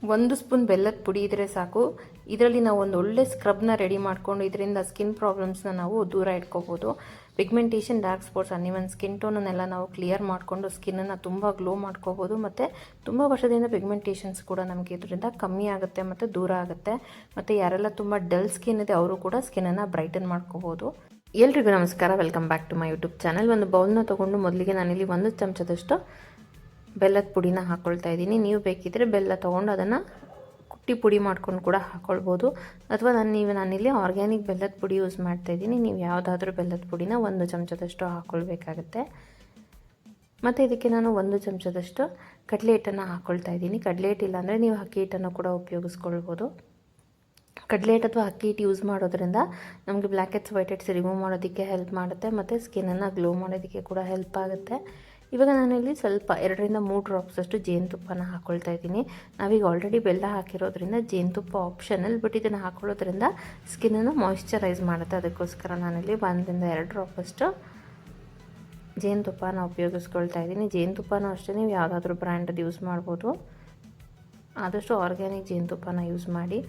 1 spoon ಬೆಲ್ಲದ ಪುಡಿ ಇದ್ದರೆ ಸಾಕು. ಇದರಲ್ಲಿ ನಾವು ಒಂದು ಒಳ್ಳೆ ಸ್ಕ್ರಬ್ನ ರೆಡಿ ಮಾಡಿಕೊಂಡು ಇದರಿಂದ ಸ್ಕಿನ್ ಪ್ರಾಬ್ಲಮ್ಸ್ನ ನಾವು ದೂರ ಇಟ್ಕೋಬೋದು. Pigmentation, dark spots, uneven skin ಟೋನನ್ನೆಲ್ಲ ನಾವು ಕ್ಲಿಯರ್ ಮಾಡಿಕೊಂಡು ಸ್ಕಿನ್ನನ್ನು ತುಂಬ ಗ್ಲೋ ಮಾಡ್ಕೋಬೋದು. ಮತ್ತು ತುಂಬ ವರ್ಷದಿಂದ ಪಿಗ್ಮೆಂಟೇಷನ್ಸ್ ಕೂಡ ನಮಗೆ ಇದರಿಂದ ಕಮ್ಮಿ ಆಗುತ್ತೆ ಮತ್ತು ದೂರ ಆಗುತ್ತೆ. ಮತ್ತು ಯಾರೆಲ್ಲ ತುಂಬ ಡಲ್ ಸ್ಕಿನ್ ಇದೆ ಅವರು ಕೂಡ ಸ್ಕಿನ್ನನ್ನು ಬ್ರೈಟನ್ ಮಾಡ್ಕೋಬೋದು. ಎಲ್ರಿಗೂ ನಮಸ್ಕಾರ, welcome back to my YouTube channel. ಒಂದು ಬೌಲ್ನ ತೊಗೊಂಡು ಮೊದಲಿಗೆ ನಾನಿಲ್ಲಿ 1 ಚಮಚದಷ್ಟು ಬೆಲ್ಲದ ಪುಡಿನ ಹಾಕ್ಕೊಳ್ತಾ ಇದ್ದೀನಿ. ನೀವು ಬೇಕಿದ್ದರೆ ಬೆಲ್ಲ ತೊಗೊಂಡು ಅದನ್ನು ಕುಟ್ಟಿ ಪುಡಿ ಮಾಡ್ಕೊಂಡು ಕೂಡ ಹಾಕ್ಕೊಳ್ಬೋದು. ಅಥವಾ ನಾನಿಲ್ಲಿ ಆರ್ಗ್ಯಾನಿಕ್ ಬೆಲ್ಲದ ಪುಡಿ ಯೂಸ್ ಮಾಡ್ತಾಯಿದ್ದೀನಿ. ನೀವು ಯಾವುದಾದ್ರೂ ಬೆಲ್ಲದ ಪುಡಿನ 1 ಚಮಚದಷ್ಟು ಹಾಕ್ಕೊಳ್ಬೇಕಾಗತ್ತೆ. ಮತ್ತು ಇದಕ್ಕೆ ನಾನು 1 ಚಮಚದಷ್ಟು ಕಡಲೆ ಹಿಟ್ಟನ್ನು ಹಾಕ್ಕೊಳ್ತಾ ಇದ್ದೀನಿ. ಕಡಲೆ ಹಿಟ್ಟು ಇಲ್ಲಾಂದರೆ ನೀವು ಅಕ್ಕಿ ಹಿಟ್ಟನ್ನು ಕೂಡ ಉಪಯೋಗಿಸ್ಕೊಳ್ಬೋದು. ಕಡಲೆ ಹಿಟ್ಟು ಅಥವಾ ಅಕ್ಕಿ ಹಿಟ್ಟು ಯೂಸ್ ಮಾಡೋದ್ರಿಂದ ನಮಗೆ black heads, white heads remove ಮಾಡೋದಕ್ಕೆ ಹೆಲ್ಪ್ ಮಾಡುತ್ತೆ ಮತ್ತು ಸ್ಕಿನ್ನನ್ನು ಗ್ಲೋ ಮಾಡೋದಕ್ಕೆ ಕೂಡ ಹೆಲ್ಪ್ ಆಗುತ್ತೆ. ಇವಾಗ ನಾನಿಲ್ಲಿ ಸ್ವಲ್ಪ 2 ರಿಂದ 3 ಡ್ರಾಪ್ಸಷ್ಟು ಜೇನುತುಪ್ಪನ ಹಾಕ್ಕೊಳ್ತಾ ಇದ್ದೀನಿ. ನಾವೀಗ ಆಲ್ರೆಡಿ ಬೆಲ್ಲ ಹಾಕಿರೋದ್ರಿಂದ ಜೇನುತುಪ್ಪ ಆಪ್ಷನಲ್, ಬಟ್ ಇದನ್ನು ಹಾಕ್ಕೊಳ್ಳೋದ್ರಿಂದ ಸ್ಕಿನ್ನನ್ನು ಮಾಯಿಶ್ಚರೈಸ್ ಮಾಡುತ್ತೆ. ಅದಕ್ಕೋಸ್ಕರ ನಾನಿಲ್ಲಿ 1 ರಿಂದ 2 ಡ್ರಾಪಷ್ಟು ಜೇನುತುಪ್ಪನ ಉಪಯೋಗಿಸ್ಕೊಳ್ತಾ ಇದ್ದೀನಿ. ಜೇನುತುಪ್ಪನೂ ಅಷ್ಟೇ ನೀವು ಯಾವುದಾದ್ರೂ ಬ್ರ್ಯಾಂಡದ್ದು ಯೂಸ್ ಮಾಡ್ಬೋದು. ಆದಷ್ಟು ಆರ್ಗ್ಯಾನಿಕ್ ಜೇನುತುಪ್ಪನ ಯೂಸ್ ಮಾಡಿ.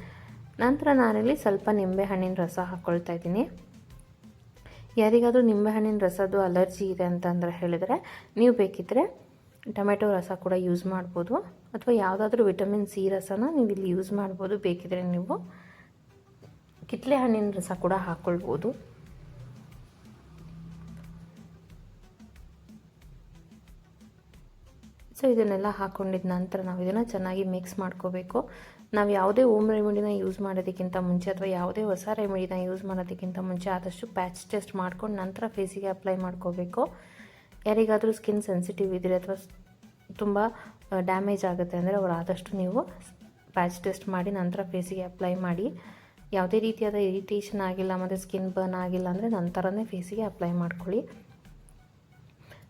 ನಂತರ ನಾನಿಲ್ಲಿ ಸ್ವಲ್ಪ ನಿಂಬೆಹಣ್ಣಿನ ರಸ ಹಾಕ್ಕೊಳ್ತಾ ಇದ್ದೀನಿ. ಯಾರಿಗಾದರೂ ನಿಂಬೆಹಣ್ಣಿನ ರಸದ್ದು ಅಲರ್ಜಿ ಇದೆ ಅಂತಂದರೆ ಹೇಳಿದರೆ ನೀವು ಬೇಕಿದ್ದರೆ ಟೊಮೆಟೊ ರಸ ಕೂಡ ಯೂಸ್ ಮಾಡ್ಬೋದು. ಅಥವಾ ಯಾವುದಾದ್ರೂ ವಿಟಮಿನ್ ಸಿ ರಸನ ನೀವು ಇಲ್ಲಿ ಯೂಸ್ ಮಾಡ್ಬೋದು. ಬೇಕಿದ್ದರೆ ನೀವು ಕಿತ್ತಳೆ ಹಣ್ಣಿನ ರಸ ಕೂಡ ಹಾಕ್ಕೊಳ್ಬೋದು. ಸೊ ಇದನ್ನೆಲ್ಲ ಹಾಕ್ಕೊಂಡಿದ್ದ ನಂತರ ನಾವು ಇದನ್ನು ಚೆನ್ನಾಗಿ ಮಿಕ್ಸ್ ಮಾಡ್ಕೋಬೇಕು. ನಾವು ಯಾವುದೇ ಹೋಮ್ ರೆಮಿಡಿನ ಯೂಸ್ ಮಾಡೋದಕ್ಕಿಂತ ಮುಂಚೆ ಅಥವಾ ಯಾವುದೇ ಹೊಸ ರೆಮಿಡಿನ ಯೂಸ್ ಮಾಡೋದಕ್ಕಿಂತ ಮುಂಚೆ ಆದಷ್ಟು ಪ್ಯಾಚ್ ಟೆಸ್ಟ್ ಮಾಡ್ಕೊಂಡು ನಂತರ ಫೇಸಿಗೆ ಅಪ್ಲೈ ಮಾಡ್ಕೋಬೇಕು. ಯಾರಿಗಾದರೂ ಸ್ಕಿನ್ ಸೆನ್ಸಿಟಿವ್ ಇದ್ದರೆ ಅಥವಾ ತುಂಬ ಡ್ಯಾಮೇಜ್ ಆಗುತ್ತೆ ಅಂದರೆ ಅವರು ಆದಷ್ಟು ನೀವು ಪ್ಯಾಚ್ ಟೆಸ್ಟ್ ಮಾಡಿ ನಂತರ ಫೇಸಿಗೆ ಅಪ್ಲೈ ಮಾಡಿ. ಯಾವುದೇ ರೀತಿಯಾದ ಇರಿಟೇಷನ್ ಆಗಿಲ್ಲ ಮತ್ತು ಸ್ಕಿನ್ ಬರ್ನ್ ಆಗಿಲ್ಲ ಅಂದರೆ ನಂತರನೇ ಫೇಸಿಗೆ ಅಪ್ಲೈ ಮಾಡ್ಕೊಳ್ಳಿ.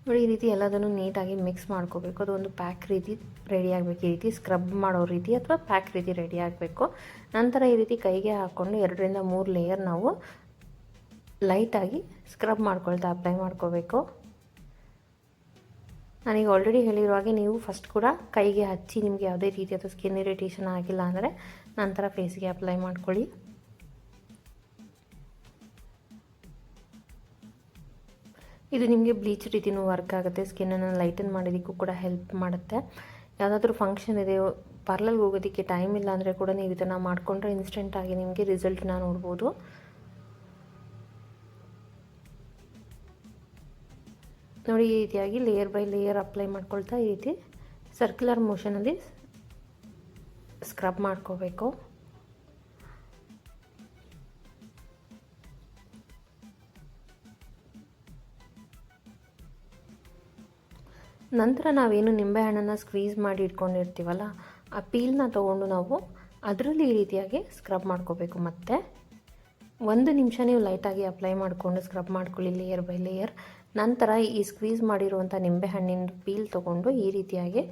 ನೋಡಿ, ಈ ರೀತಿ ಎಲ್ಲದನ್ನು ನೀಟಾಗಿ ಮಿಕ್ಸ್ ಮಾಡ್ಕೋಬೇಕು. ಅದು ಒಂದು ಪ್ಯಾಕ್ ರೀತಿ ರೆಡಿ ಆಗಬೇಕು. ಈ ರೀತಿ ಸ್ಕ್ರಬ್ ಮಾಡೋ ರೀತಿ ಅಥವಾ ಪ್ಯಾಕ್ ರೀತಿ ರೆಡಿ ಆಗಬೇಕು. ನಂತರ ಈ ರೀತಿ ಕೈಗೆ ಹಾಕ್ಕೊಂಡು 2 ರಿಂದ 3 ಲೇಯರ್ ನಾವು ಲೈಟಾಗಿ ಸ್ಕ್ರಬ್ ಮಾಡ್ಕೊಳ್ತಾ ಅಪ್ಲೈ ಮಾಡ್ಕೋಬೇಕು. ನಾನೀಗ ಆಲ್ರೆಡಿ ಹೇಳಿರೋ ಹಾಗೆ ನೀವು ಫಸ್ಟ್ ಕೂಡ ಕೈಗೆ ಹಚ್ಚಿ ನಿಮಗೆ ಯಾವುದೇ ರೀತಿಯಾದ ಸ್ಕಿನ್ ಇರಿಟೇಷನ್ ಆಗಿಲ್ಲ ಅಂದರೆ ನಂತರ ಫೇಸಿಗೆ ಅಪ್ಲೈ ಮಾಡ್ಕೊಳ್ಳಿ. ಇದು ನಿಮಗೆ ಬ್ಲೀಚ್ ರೀತಿಯೂ ವರ್ಕ್ ಆಗುತ್ತೆ. ಸ್ಕಿನ್ನನ್ನು ಲೈಟನ್ ಮಾಡೋದಕ್ಕೂ ಕೂಡ ಹೆಲ್ಪ್ ಮಾಡುತ್ತೆ. ಯಾವುದಾದ್ರೂ ಫಂಕ್ಷನ್ ಇದೆ, ಪಾರ್ಲರ್ಗೆ ಹೋಗೋದಕ್ಕೆ ಟೈಮ್ ಇಲ್ಲ ಅಂದರೆ ಕೂಡ ನೀವು ಇದನ್ನು ಮಾಡಿಕೊಂಡ್ರೆ ಇನ್ಸ್ಟೆಂಟಾಗಿ ನಿಮಗೆ ರಿಸಲ್ಟನ್ನ ನೋಡ್ಬೋದು. ನೋಡಿ, ಈ ರೀತಿಯಾಗಿ ಲೇಯರ್ ಬೈ ಲೇಯರ್ ಅಪ್ಲೈ ಮಾಡ್ಕೊಳ್ತಾ ಈ ರೀತಿ ಸರ್ಕ್ಯುಲರ್ ಮೋಷನಲ್ಲಿ ಸ್ಕ್ರಬ್ ಮಾಡ್ಕೋಬೇಕು. ನಂತರ ನಾವೇನು ನಿಂಬೆಹಣ್ಣನ್ನು ಸ್ಕ್ವೀಸ್ ಮಾಡಿ ಇಟ್ಕೊಂಡಿರ್ತೀವಲ್ಲ, ಆ ಪೀಲ್ನ ತೊಗೊಂಡು ನಾವು ಅದರಲ್ಲಿ ಈ ರೀತಿಯಾಗಿ ಸ್ಕ್ರಬ್ ಮಾಡ್ಕೋಬೇಕು. ಮತ್ತು 1 ನಿಮಿಷ ನೀವು ಲೈಟಾಗಿ ಅಪ್ಲೈ ಮಾಡಿಕೊಂಡು ಸ್ಕ್ರಬ್ ಮಾಡ್ಕೊಳ್ಳಿ ಲೇಯರ್ ಬೈ ಲೇಯರ್. ನಂತರ ಈ ಸ್ಕ್ವೀಸ್ ಮಾಡಿರುವಂಥ ನಿಂಬೆಹಣ್ಣಿನ ಪೀಲ್ ತೊಗೊಂಡು ಈ ರೀತಿಯಾಗಿ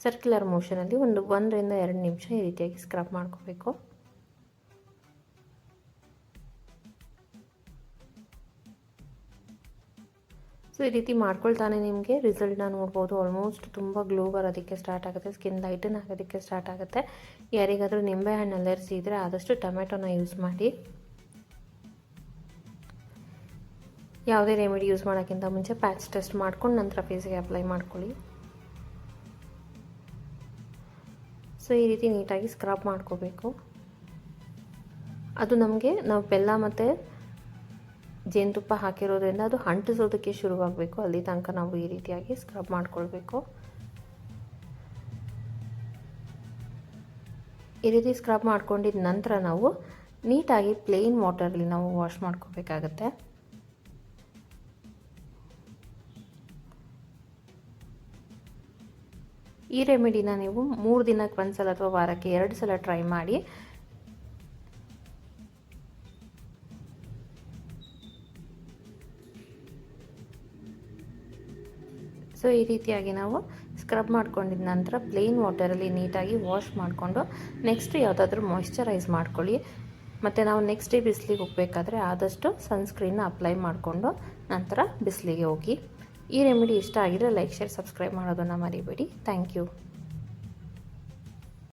ಸರ್ಕ್ಯುಲರ್ ಮೋಷನಲ್ಲಿ 1 ರಿಂದ 2 ನಿಮಿಷ ಈ ರೀತಿಯಾಗಿ ಸ್ಕ್ರಬ್ ಮಾಡ್ಕೋಬೇಕು. ಸೊ ಈ ರೀತಿ ಮಾಡ್ಕೊಳ್ತಾನೆ ನಿಮಗೆ ರಿಸಲ್ಟ್ನ ನೋಡ್ಬೋದು. ಆಲ್ಮೋಸ್ಟ್ ತುಂಬ ಗ್ಲೋ ಬರೋದಕ್ಕೆ ಸ್ಟಾರ್ಟ್ ಆಗುತ್ತೆ, ಸ್ಕಿನ್ ಲೈಟನ್ ಆಗೋದಕ್ಕೆ ಸ್ಟಾರ್ಟ್ ಆಗುತ್ತೆ. ಯಾರಿಗಾದರೂ ನಿಂಬೆಹಣ್ಣು ಅಲರ್ಜಿ ಇದ್ದರೆ ಆದಷ್ಟು ಟೊಮೆಟೊನ ಯೂಸ್ ಮಾಡಿ. ಯಾವುದೇ ರೆಮಿಡಿ ಯೂಸ್ ಮಾಡೋಕ್ಕಿಂತ ಮುಂಚೆ ಪ್ಯಾಚ್ ಟೆಸ್ಟ್ ಮಾಡ್ಕೊಂಡು ನಂತರ ಫೇಸಿಗೆ ಅಪ್ಲೈ ಮಾಡ್ಕೊಳ್ಳಿ. ಸೊ ಈ ರೀತಿ ನೀಟಾಗಿ ಸ್ಕ್ರಬ್ ಮಾಡ್ಕೋಬೇಕು. ಅದು ನಾವು ಬೆಲ್ಲ ಮತ್ತು ಜೇನುತುಪ್ಪ ಹಾಕಿರೋದ್ರಿಂದ ಅದು ಅಂಟಿಸೋದಕ್ಕೆ ಶುರುವಾಗಬೇಕು. ಅಲ್ಲಿ ತನಕ ನಾವು ಈ ರೀತಿಯಾಗಿ ಸ್ಕ್ರಬ್ ಮಾಡ್ಕೊಳ್ಬೇಕು. ಈ ರೀತಿ ಸ್ಕ್ರಬ್ ಮಾಡ್ಕೊಂಡಿದ್ದ ನಂತರ ನಾವು ನೀಟಾಗಿ ಪ್ಲೇನ್ ವಾಟರಲ್ಲಿ ನಾವು ವಾಶ್ ಮಾಡ್ಕೋಬೇಕಾಗತ್ತೆ. ಈ ರೆಮಿಡಿನ ನೀವು 3 ದಿನಕ್ಕೆ 1 ಸಲ ಅಥವಾ ವಾರಕ್ಕೆ 2 ಸಲ ಟ್ರೈ ಮಾಡಿ. ಸೊ ಈ ರೀತಿಯಾಗಿ ನಾವು ಸ್ಕ್ರಬ್ ಮಾಡ್ಕೊಂಡಿದ್ದ ನಂತರ ಪ್ಲೇನ್ ವಾಟರಲ್ಲಿ ನೀಟಾಗಿ ವಾಶ್ ಮಾಡಿಕೊಂಡು ನೆಕ್ಸ್ಟ್ ಯಾವುದಾದ್ರೂ ಮಾಯಿಶ್ಚರೈಸ್ ಮಾಡ್ಕೊಳ್ಳಿ. ಮತ್ತು ನಾವು ನೆಕ್ಸ್ಟ್ ಡೇ ಬಿಸಿಲಿಗೆ ಹೋಗಬೇಕಾದ್ರೆ ಆದಷ್ಟು ಸನ್ಸ್ಕ್ರೀನ್ನ ಅಪ್ಲೈ ಮಾಡಿಕೊಂಡು ನಂತರ ಬಿಸಿಲಿಗೆ ಹೋಗಿ. ಈ ರೆಮಿಡಿ ಇಷ್ಟ ಆಗಿದ್ರೆ ಲೈಕ್, ಶೇರ್, ಸಬ್ಸ್ಕ್ರೈಬ್ ಮಾಡೋದನ್ನು ಮರಿಬೇಡಿ. Thank you.